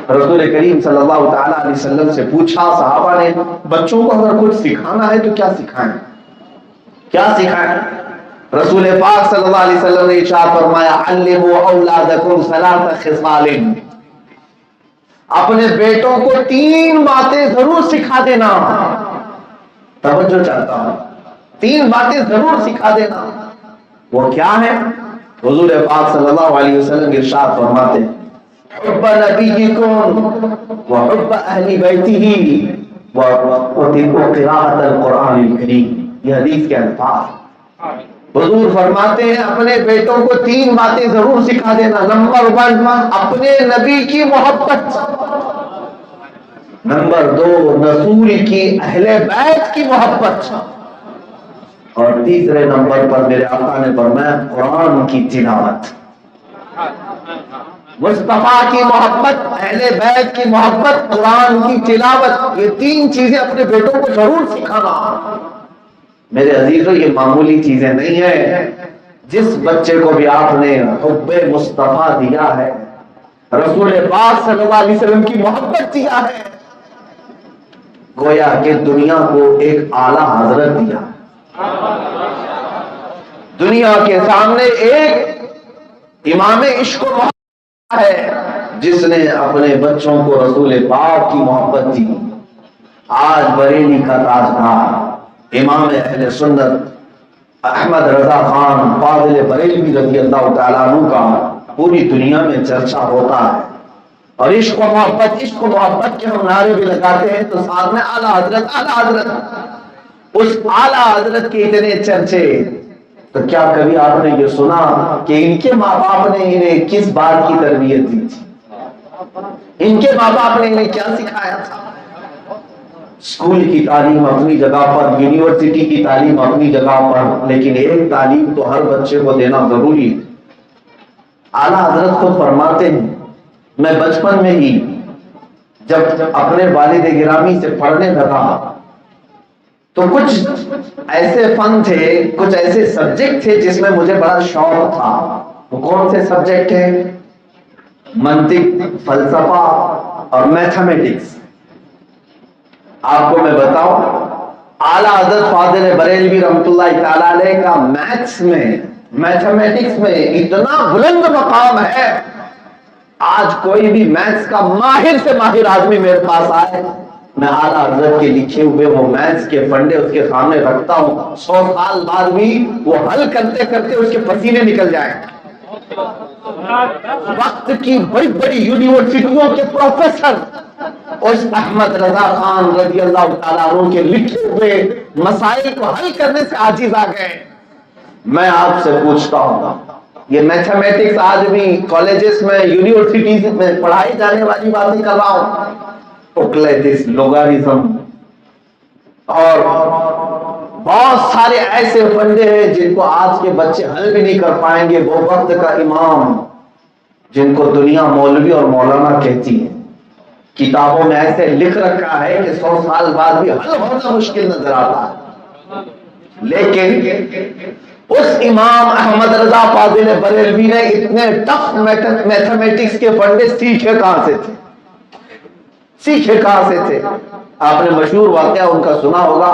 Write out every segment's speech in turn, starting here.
رسول کریم صلی اللہ تعالی علیہ وسلم سے پوچھا صحابہ نے بچوں کو اگر کچھ سکھانا ہے تو کیا سکھائیں، کیا سکھائیں؟ رسول پاک صلی اللہ علیہ وسلم نے ارشاد فرمایا علموا اولادکم ثلاث خصال، اپنے بیٹوں کو 3 باتیں ضرور سکھا دینا. توجہ چاہتا ہوں، 3 باتیں ضرور سکھا دینا. وہ کیا ہے؟ حضور پاک صلی اللہ علیہ وسلم ارشاد فرماتے ہیں حب نبیکم وحب اہل بیتہ وقراءۃ القرآن الکریم. یہ حدیث کے الفاظ. حضور فرماتے ہیں اپنے بیٹوں کو 3 باتیں ضرور سکھا دینا. نمبر 1 اپنے نبی کی محبت، نمبر 2 رسول کی اہل بیت کی محبت، اور تیسرے نمبر پر میرے آقا نے فرمایا قرآن کی تلاوت. مصطفیٰ کی محبت، اہل بیت کی محبت، قرآن کی تلاوت، یہ 3 چیزیں اپنے بیٹوں کو ضرور سکھانا. میرے عزیزوں یہ معمولی چیزیں نہیں ہیں. جس بچے کو بھی آپ نے حب مصطفیٰ دیا ہے، رسول پاک صلی اللہ علیہ وسلم کی محبت دیا ہے، گویا کہ دنیا کو ایک اعلیٰ حضرت دیا. دنیا کے سامنے ایک امام عشق و محبت ہے جس نے اپنے بچوں کو رسول پاک کی محبت دی. آج بریلی کا تاجدار امام اہل سنت احمد رضا خان فاضل بریلوی رضی اللہ تعالیٰ عنہ کا پوری دنیا میں چرچا ہوتا ہے. اور عشق و محبت کے ہم نعرے بھی لگاتے ہیں تو ساتھ میں اعلیٰ حضرت اعلیٰ حضرت. اس اعلیٰ حضرت کے اتنے چرچے، تو کیا کبھی آپ نے یہ سنا کہ ان کے ماں باپ نے انہیں کس بات کی تربیت دی تھی؟ ان کے ماں باپ نے انہیں کیا سکھایا تھا؟ اسکول کی تعلیم اپنی جگہ پر، یونیورسٹی کی تعلیم اپنی جگہ پر، لیکن ایک تعلیم تو ہر بچے کو دینا ضروری ہے. اعلیٰ حضرت خود فرماتے ہیں میں بچپن میں ہی جب اپنے والد گرامی سے پڑھنے لگا تو کچھ ایسے فن تھے، کچھ ایسے سبجیکٹ تھے جس میں مجھے بڑا شوق تھا. وہ کون سے سبجیکٹ ہیں؟ منطق، فلسفہ اور میتھمیٹکس. آپ کو میں بتاؤں اعلیٰ حضرت فاضل بریلوی رحمۃ اللہ تعالی علیہ کا میتھس میں، میتھمیٹکس میں اتنا بلند مقام ہے. آج کوئی بھی میتھس کا ماہر سے ماہر آدمی میرے پاس آئے، میں اعلیٰ حضرت کے لکھے ہوئے وہ میتھس کے فنڈے اس کے سامنے رکھتا ہوں، 100 سال بعد بھی وہ حل کرتے کرتے اس کے پسینے نکل جائیں. وقت کی بڑی بڑی یونیورسٹیوں کے پروفیسر اس احمد رضا خان رضی اللہ تعالیٰ عنہ کے لکھے ہوئے مسائل کو حل کرنے سے عاجز آ گئے. میں آپ سے پوچھتا ہوں یہ میتھمیٹکس آج بھی کالجز میں، یونیورسٹیز میں پڑھائی جانے والی باتیں کر رہا ہوں. اوکلیٹس، لوگارزم اور بہت سارے ایسے فنڈے ہیں جن کو آج کے بچے حل بھی نہیں کر پائیں گے. وہ وقت کا امام جن کو دنیا مولوی اور مولانا کہتی ہے، کتابوں میں ایسے لکھ رکھا ہے کہ 100 سال بعد بھی حل ہونا مشکل نظر آتا ہے. لیکن اس امام احمد رضا فاضل بریلوی نے اتنے ٹف میتھمیٹکس کے فنڈے سیکھے کہاں سے تھے؟ آپ نے مشہور واقعہ ان کا سنا ہوگا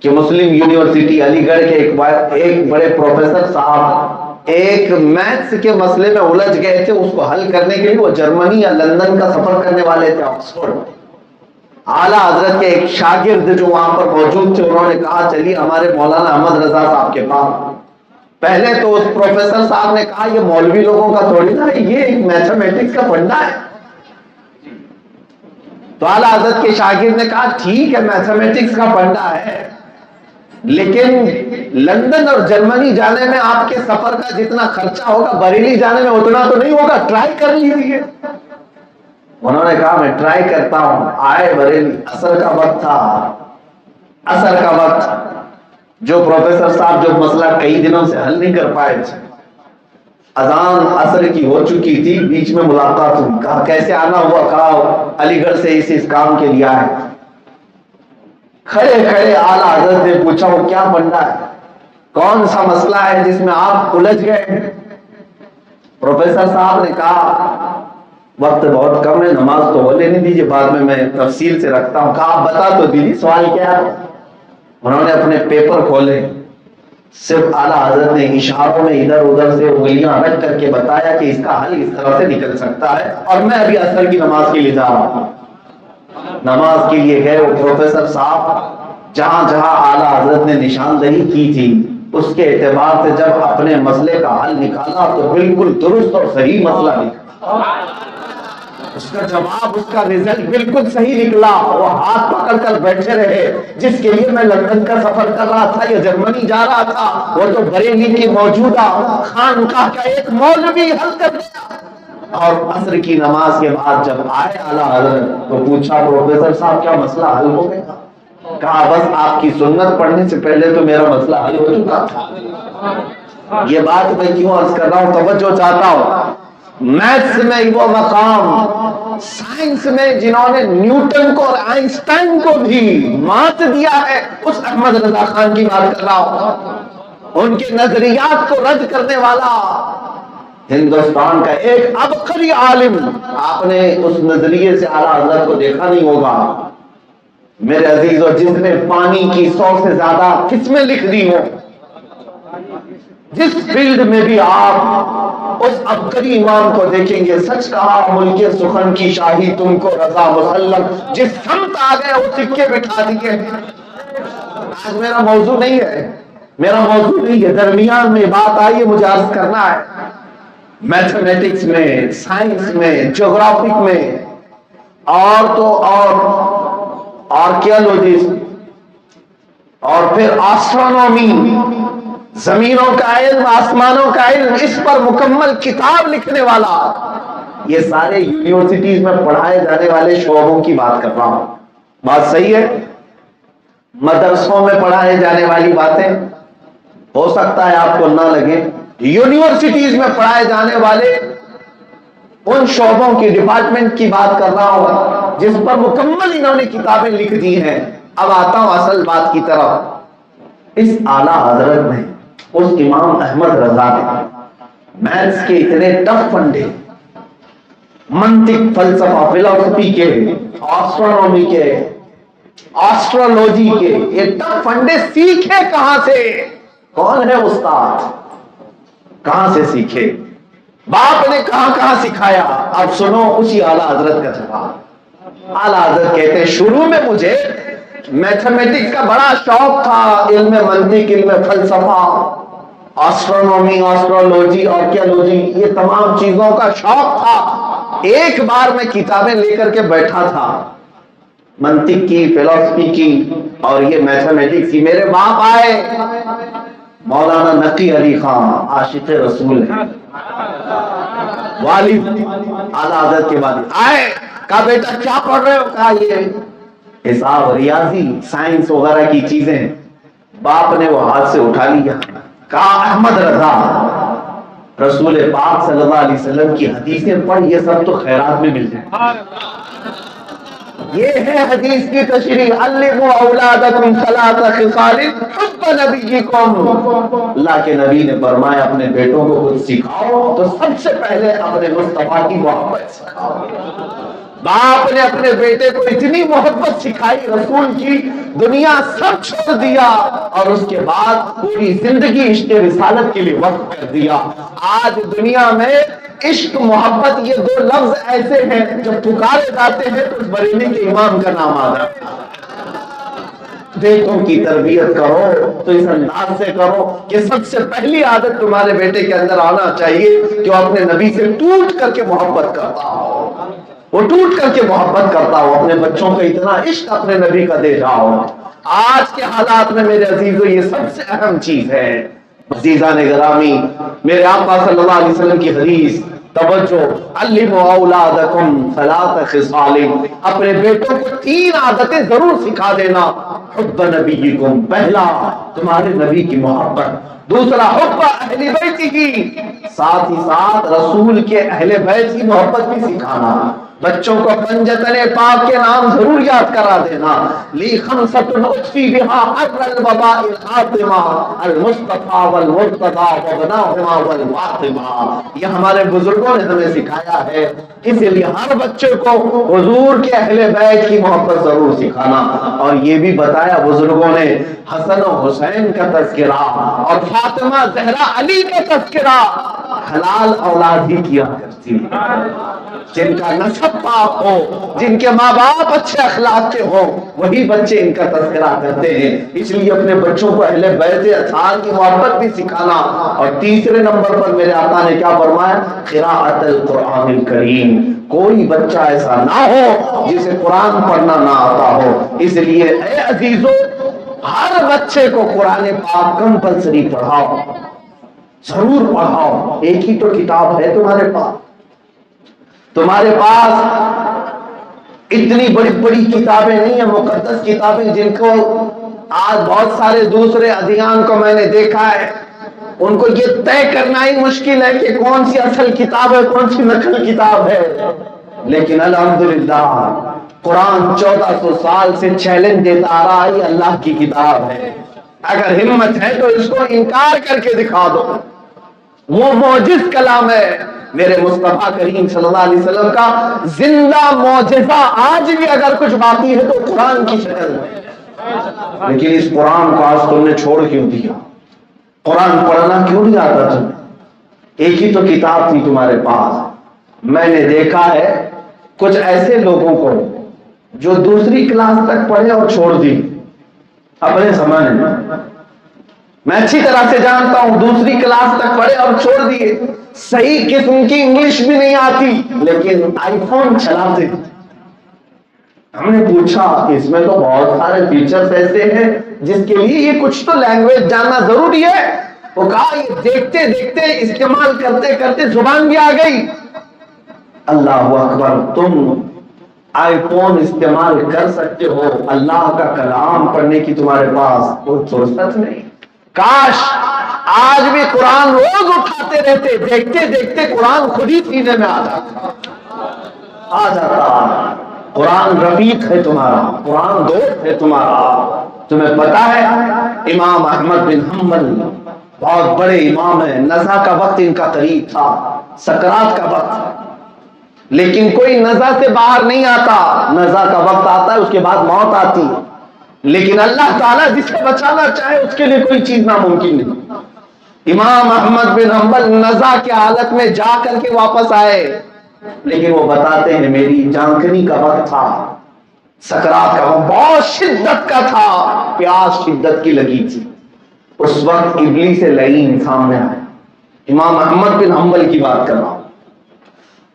کہ مسلم یونیورسٹی علی گڑھ کے ایک بڑے پروفیسر صاحب ایک میتھس کے مسئلے میں الجھ گئے تھے. اس کو حل کرنے کے لیے وہ جرمنی یا لندن کا سفر کرنے والے تھے، آکسفورڈ. اعلیٰ حضرت کے ایک شاگرد جو وہاں پر موجود تھے انہوں نے کہا چلیے ہمارے مولانا احمد رضا صاحب کے پاس. پہلے تو اس پروفیسر صاحب نے کہا یہ مولوی لوگوں کا تھوڑی نا، یہ ایک میتھمیٹکس کا فنڈا ہے. تو اعلیٰ حضرت کے شاگرد نے کہا ٹھیک ہے میتھمیٹکس کا فنڈا ہے، لیکن لندن اور جرمنی جانے میں آپ کے سفر کا جتنا خرچہ ہوگا بریلی جانے میں اتنا تو نہیں ہوگا، ٹرائی کر لیجیے. انہوں نے کہا میں ٹرائی کرتا ہوں. آئے بریلی، عصر کا وقت تھا، عصر کا وقت. جو پروفیسر صاحب جو مسئلہ کئی دنوں سے حل نہیں کر پائے تھے، اذان عصر کی ہو چکی تھی، بیچ میں ملاقات ہوئی. کہا کیسے آنا ہوا؟ کہا علی گڑھ سے اس کام کے لیے آئے. کھڑے کھڑے اعلیٰ حضرت نے پوچھا وہ کیا فنڈا ہے، کون سا مسئلہ ہے جس میں آپ الجھ گئے؟ پروفیسر صاحب نے کہا وقت بہت کم ہے، نماز تو ہو لینے دیجیے، بعد میں تفصیل سے رکھتا ہوں. کہا آپ بتا تو دیجیے سوال کیا ہے. انہوں نے اپنے پیپر کھولے، صرف اعلیٰ حضرت نے اشاروں میں ادھر ادھر سے انگلیاں رکھ کر کے بتایا کہ اس کا حل اس طرح سے نکل سکتا ہے. اور میں ابھی عصر کی نماز کے لیے جا رہا ہوں. نماز کے لیے گئے. وہ پروفیسر صاحب جہاں جہاں اعلیٰ حضرت نے نشاندہی کی تھی اس کے اعتبار سے جب اپنے مسئلے کا حل نکالا تو بالکل درست اور صحیح مسئلہ نکلا. اس کا جواب، اس کا رزلٹ بالکل صحیح نکلا. وہ ہاتھ پکڑ کر بیٹھے رہے. جس کے لیے میں لندن کا سفر کر رہا تھا یا جرمنی جا رہا تھا، وہ تو بریلی کی موجودہ خانقاہ کا ایک مولوی حل کر دیا. اور عصر کی نماز کے بعد جب آئے اعلیٰ حضرت تو پوچھا پروفیسر صاحب کیا مسئلہ حل ہو گیا؟ کہا بس آپ کی سنت پڑھنے سے پہلے تو میرا مسئلہ حل ہو چکا تھا. یہ بات میں کیوں عرض کر رہا ہوں؟ توجہ چاہتا ہوں. میتھس میں وہ مقام، سائنس میں جنہوں نے نیوٹن کو اور آئنسٹائن کو بھی مات دیا ہے، اس احمد رضا خان کی بات کر رہا ہوں. ان کے نظریات کو رد کرنے والا ہندوستان کا ایک عبقری عالم. آپ نے اس نظریے سے اعلیٰ حضرت کو دیکھا نہیں ہوگا میرے عزیزو، جس نے پانی کی 100 سے زیادہ قسمیں لکھ دی ہوں. جس فیلڈ میں بھی آپ اس عبقری امام کو دیکھیں گے. سچ کہا ملک سخن کی شاہی تم کو رضا مسلم، جس سمت آ گئے وہ سکے بٹھا دیے. آج میرا موضوع نہیں ہے، میرا موضوع نہیں ہے. درمیان میں بات آئی ہے، مجھے عرض کرنا ہے. میتھمیٹکس میں، سائنس میں، جغرافک میں، اور تو اور آرکیالوجسٹ، اور پھر آسٹرونومی، زمینوں کا علم، آسمانوں کا علم، اس پر مکمل کتاب لکھنے والا. یہ سارے یونیورسٹیز میں پڑھائے جانے والے شعبوں کی بات کر رہا ہوں. بات صحیح ہے؟ مدرسوں میں پڑھائے جانے والی باتیں ہو سکتا ہے آپ کو نہ لگے. یونیورسٹیز میں پڑھائے جانے والے ان شعبوں کی، ڈپارٹمنٹ کی بات کر رہا ہوں جس پر مکمل انہوں نے کتابیں لکھ دی ہیں. اب آتا ہوں اصل بات کی طرف. اس اعلیٰ حضرت نے، اس امام احمد رضا نے میتھس کے اتنے ٹف فنڈے، منطق، فلسفہ، فلسفی کے، آسٹرونومی کے، آسٹرولوجی کے یہ ٹف فنڈے سیکھے کہاں سے؟ کون ہے استاد؟ کہاں سے سیکھے؟ باپ نے کہاں کہاں سکھایا؟ اب سنو اسی اعلیٰ حضرت کا جواب. اعلیٰ حضرت کہتے ہیں شروع میں مجھے میتھمیٹکس کا بڑا شوق تھا، علم منطق، علم فلسفہ، آسٹرونومی، آسٹرولوجی، آرکیالوجی، یہ تمام چیزوں کا شوق تھا. ایک بار میں کتابیں لے کر کے بیٹھا تھا، منطق کی، فلسفی کی اور یہ میتھمیٹکس کی. میرے باپ آئے، مولانا نقی علی خان، عاشق رسول ہیں، والد اعلیٰ حضرت کے بعد آئے. کہا بیٹا کیا پڑھ رہے ہو؟ کہا یہ حساب، ریاضی، سائنس وغیرہ کی چیزیں. باپ نے وہ ہاتھ سے اٹھا لیا. کہا احمد رضا، رسول پاک صلی اللہ علیہ وسلم کی حدیثیں پڑھ، یہ سب تو خیرات میں مل جائے. یہ ہے حدیث کی تشریح. علموا اولادکم ثلاث خصال حب نبیکم. اللہ کے نبی نے فرمایا اپنے بیٹوں کو کچھ سکھاؤ تو سب سے پہلے اپنے مصطفیٰ کی محبت سکھاؤ. باپ نے اپنے بیٹے کو اتنی محبت سکھائی رسول کی، دنیا سب چھوڑ دیا اور اس کے بعد پوری زندگی عشق رسالت کے لیے وقف کر دیا. آج دنیا میں عشق، محبت، یہ دو لفظ ایسے ہیں جب پکارے جاتے ہیں تو اس بریلی کے امام کا نام آتا ہے. بیٹوں کی تربیت کرو تو اس انداز سے کرو کہ سب سے پہلی عادت تمہارے بیٹے کے اندر آنا چاہیے کہ وہ اپنے نبی سے ٹوٹ کر کے محبت کرتا ہو. وہ ٹوٹ کر کے محبت کرتا ہو، اپنے بچوں کو اتنا عشق اپنے نبی کا دے رہا ہو. آج کے حالات میں میرے عزیزو یہ سب سے اہم چیز ہے. عزیزان گرامی، میرے آقا صلی اللہ علیہ وسلم کی حدیث، توجہ، علموا اولادکم ثلاث خصال، اپنے بیٹوں کو 3 عادتیں ضرور سکھا دینا. حب نبیکم، پہلا تمہارے نبی کی محبت. دوسرا حب اہل بیت کی، ساتھ ہی ساتھ رسول کے اہل بیت کی محبت بھی سکھانا. بچوں کو پنجتن پاک کے نام ضرور یاد کرا دینا. لی خمسۃ اطفی بہا حر الوباء الحاطمہ المصطفیٰ والمرتضیٰ وابناہما والفاطمہ. یہ ہمارے بزرگوں نے ہمیں سکھایا ہے. اسی لیے ہر بچے کو حضور کے اہل بیت کی محبت ضرور سکھانا. اور یہ بھی بتایا بزرگوں نے حسن و حسین کا تذکرہ اور فاطمہ زہرا علی کا تذکرہ حلال اولاد ہی کیا کرتی ہے. جن کا نسب پاک ہو، جن کے ماں باپ اچھے اخلاق کے ہوں، وہی بچے ان کا تذکرہ کرتے ہیں. اس لیے اپنے بچوں کو اہل بیت اطہار کی محبت بھی سکھانا. اور تیسرے نمبر پر میرے آقا نے کیا فرمایا؟ قراءۃ القرآن الکریم. کوئی بچہ ایسا نہ ہو جسے قرآن پڑھنا نہ آتا ہو. اس لیے اے عزیزو، ہر بچے کو قرآن پاک کمپلسری پڑھاؤ، ضرور پڑھاؤ. ایک ہی تو کتاب ہے تمہارے پاس. تمہارے پاس اتنی بڑی بڑی کتابیں نہیں ہیں، مقدس کتابیں، جن کو آج بہت سارے دوسرے ادیان کو میں نے دیکھا ہے، ان کو یہ طے کرنا ہی مشکل ہے کہ کون سی اصل کتاب ہے، کون سی نقل کتاب ہے. لیکن الحمدللہ قرآن 1400 سال سے چیلنج دیتا آ رہا ہے، اللہ کی کتاب ہے. اگر ہمت ہے تو اس کو انکار کر کے دکھا دو. وہ معجز کلام ہے میرے مصطفیٰ کریم صلی اللہ علیہ وسلم کا زندہ معجزہ. آج بھی اگر کچھ باقی ہے تو قرآن کی شکل میں. لیکن اس قرآن کو آج تم نے چھوڑ کیوں دیا؟ قرآن پڑھنا کیوں نہیں آتا تمہیں؟ ایک ہی تو کتاب تھی تمہارے پاس. میں نے دیکھا ہے کچھ ایسے لوگوں کو جو دوسری کلاس تک پڑھے اور چھوڑ دی اپنے زمانے میں. میں اچھی طرح سے جانتا ہوں، دوسری کلاس تک پڑھے اور چھوڑ دیے. صحیح قسم کی انگلش بھی نہیں آتی لیکن آئی فون چلاتے. ہم نے پوچھا اس میں تو بہت سارے فیچرز ایسے ہیں جس کے لیے یہ کچھ تو لینگویج جاننا ضروری ہے. وہ کہا یہ دیکھتے دیکھتے استعمال کرتے کرتے زبان بھی آ گئی. اللہ اکبر، تم آئی فون استعمال کر سکتے ہو، اللہ کا کلام پڑھنے کی تمہارے پاس کوئی فرصت نہیں. کاش آج بھی قرآن روز اٹھاتے رہتے، دیکھتے دیکھتے قرآن خود ہی سینے میں آ جاتا. قرآن رفیق ہے تمہارا، قرآن دوست ہے تمہارا. تمہیں پتا ہے امام احمد بن حنبل بہت بڑے امام ہیں. نزا کا وقت ان کا قریب تھا، سکرات کا وقت، لیکن کوئی نزا سے باہر نہیں آتا. نزا کا وقت آتا ہے، اس کے بعد موت آتی ہے. لیکن اللہ تعالیٰ جسے بچانا چاہے اس کے لیے کوئی چیز ناممکن نہیں. امام احمد بن حنبل نزا کی حالت میں جا کر کے واپس آئے، لیکن وہ بتاتے ہیں میری جانکنی کا وقت تھا، سکرات کا وقت بہت شدت کا تھا، پیاس شدت کی لگی تھی. اس وقت ابلیس لعین سامنے آئے. امام احمد بن حنبل کی بات کر رہا ہوں،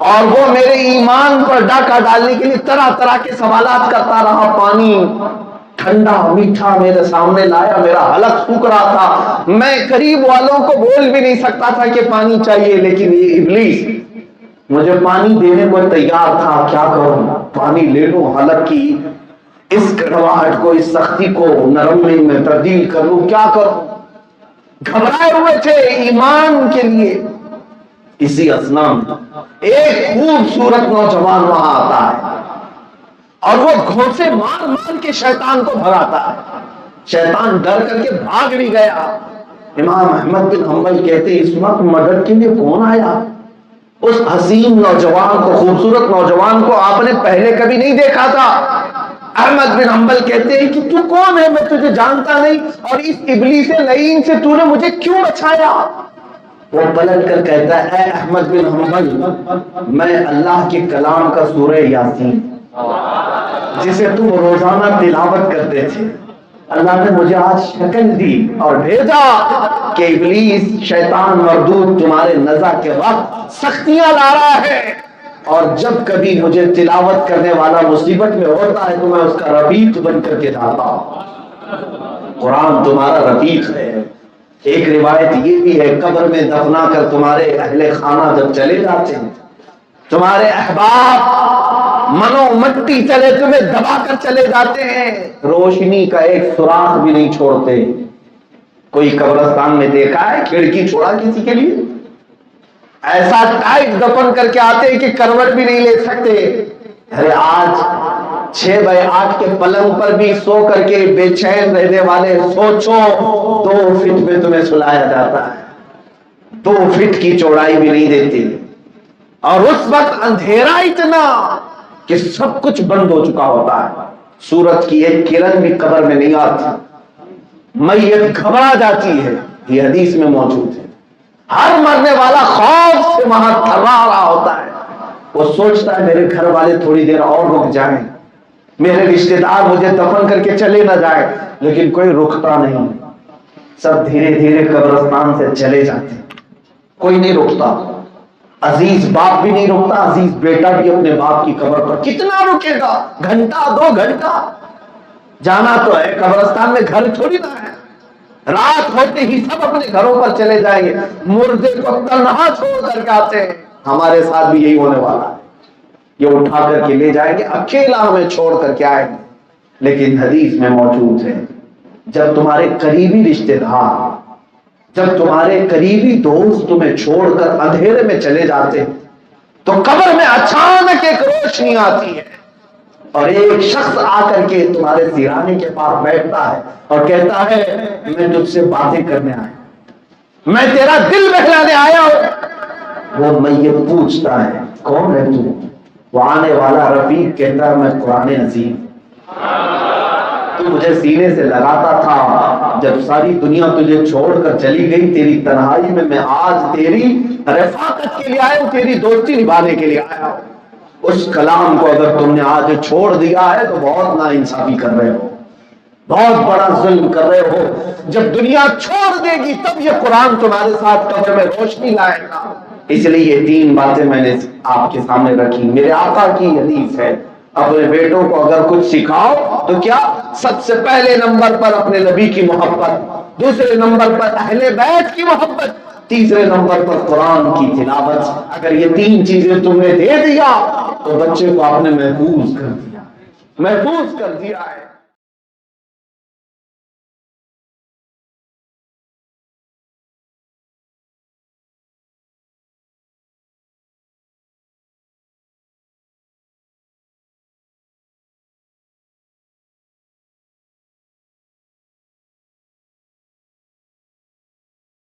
اور وہ میرے ایمان پر ڈاکہ ڈالنے کے لیے طرح طرح کے سوالات کرتا رہا. پانی ٹھنڈا میٹھا میرے سامنے لایا، میرا حلق سوکھ رہا تھا، میں قریب والوں کو بول بھی نہیں سکتا تھا کہ پانی چاہیے. لیکن یہ ابلیس مجھے پانی دینے کو تیار تھا. کیا کروں؟ پانی لے لوں، حلق کی اس کڑواہٹ کو، اس سختی کو نرمی میں تبدیل کر لوں، کیا کروں؟ گھبرائے ہوئے تھے ایمان کے لیے. اسی اثنا میں ایک خوبصورت نوجوان وہاں آتا ہے اور وہ گھونسے مار مار کے شیطان کو بھگاتا ہے. شیطان ڈر کر کے بھاگ بھی گیا. امام احمد بن حنبل کہتے اس وقت مدد کے لیے کون آیا؟ اس حسین نوجوان کو، خوبصورت نوجوان کو آپ نے پہلے کبھی نہیں دیکھا تھا. احمد بن حنبل کہتے ہیں کہ تو کون ہے؟ میں تجھے جانتا نہیں، اور اس ابلیس لعین سے تو نے مجھے کیوں بچایا؟ وہ پلٹ کر کہتا ہے اے احمد بن حنبل، میں اللہ کے کلام کا سورہ یاسین جسے تم روزانہ تلاوت کرتے تھے، اللہ نے مجھے آج شکل دی اور بھیجا کہ ابلیس شیطان مردود تمہارے نزا کے وقت سختیاں لا رہا ہے، اور جب کبھی مجھے تلاوت کرنے والا مصیبت میں ہوتا ہے تو میں اس کا رفیق بن کر کے جاتا ہوں. قرآن تمہارا رفیق ہے. ایک روایت یہ بھی ہے قبر میں دفنا کر تمہارے اہل خانہ جب چلے جاتے ہیں، تمہارے احباب منو مٹی چلے تمہیں دبا کر چلے جاتے ہیں، روشنی کا ایک سوراخ بھی نہیں چھوڑتے. کوئی قبرستان میں دیکھا ہے کھڑکی چھوڑا کسی کے لیے؟ ایسا ٹائٹ دفن کر کے آتے ہیں کہ کروٹ بھی نہیں لے سکتے. ارے آج 6x8 کے پلنگ پر بھی سو کر کے بے چین رہنے والے سوچو 2 فٹ میں تمہیں سلایا جاتا ہے, 2 فٹ کی چوڑائی بھی نہیں دیتے. اور اس وقت اندھیرا اتنا کہ سب کچھ بند ہو چکا ہوتا ہے, سورج کی ایک کرن بھی قبر میں نہیں آتی, میت گھبرا جاتی ہے. یہ حدیث میں موجود ہے. ہر مرنے والا خوف سے وہاں تھرا رہا ہوتا ہے. وہ سوچتا ہے میرے گھر والے تھوڑی دیر اور رک جائیں, میرے رشتہ دار مجھے دفن کر کے چلے نہ جائیں, لیکن کوئی رکتا نہیں. سب دھیرے دھیرے قبرستان سے چلے جاتے, کوئی نہیں رکتا. عزیز باپ بھی نہیں رکتا, عزیز بیٹا بھی اپنے باپ کی قبر پر کتنا رکے گا, گھنٹہ 2 گھنٹہ. جانا تو ہے قبرستان میں, گھر تھوڑی نہ ہے. رات ہوتے ہی سب اپنے گھروں پر چلے جائیں گے, مردے کو تنہا چھوڑ کر کے آتے ہیں. ہمارے ساتھ بھی یہی ہونے والا ہے, یہ اٹھا کر کے لے جائیں گے, اکیلا ہمیں چھوڑ کر کے آئیں گے. لیکن حدیث میں موجود ہے جب تمہارے قریبی رشتہ دار, جب تمہارے قریبی دوست تمہیں چھوڑ کر اندھیرے میں چلے جاتے تو قبر میں اچانک ایک روشنی آتی ہے اور ایک شخص آ کر کے تمہارے سیرانے کے پاس بیٹھتا ہے اور کہتا ہے میں تجھ سے باتیں کرنے آیا, میں تیرا دل بہلانے آیا ہوں. وہ میت پوچھتا ہے کون ہے تو؟ وہ آنے والا رفیق کہتا ہے میں قرآن عظیم, تو مجھے سینے سے لگاتا تھا, جب ساری دنیا تجھے چھوڑ کر چلی گئی تیری تنہائی میں آج تیری رفاقت کے لیے آیا ہوں, تیری دوستی نبھانے کے لیے آیا ہوں. اس کلام کو اگر تم نے آج چھوڑ دیا ہے تو بہت ناانصافی کر رہے ہو, بہت بڑا ظلم کر رہے ہو. جب دنیا چھوڑ دے گی تب یہ قرآن تمہارے ساتھ قبر میں روشنی لائے گا. اس لیے یہ 3 باتیں میں نے آپ کے سامنے رکھی. میرے آقا کی حدیث ہے, اپنے بیٹوں کو اگر کچھ سکھاؤ تو کیا, سب سے پہلے نمبر پر اپنے نبی کی محبت, دوسرے نمبر پر اہل بیت کی محبت, تیسرے نمبر پر قرآن کی تلاوت. اگر یہ 3 چیزیں تم نے دے دیا تو بچے کو آپ نے محفوظ کر دیا ہے.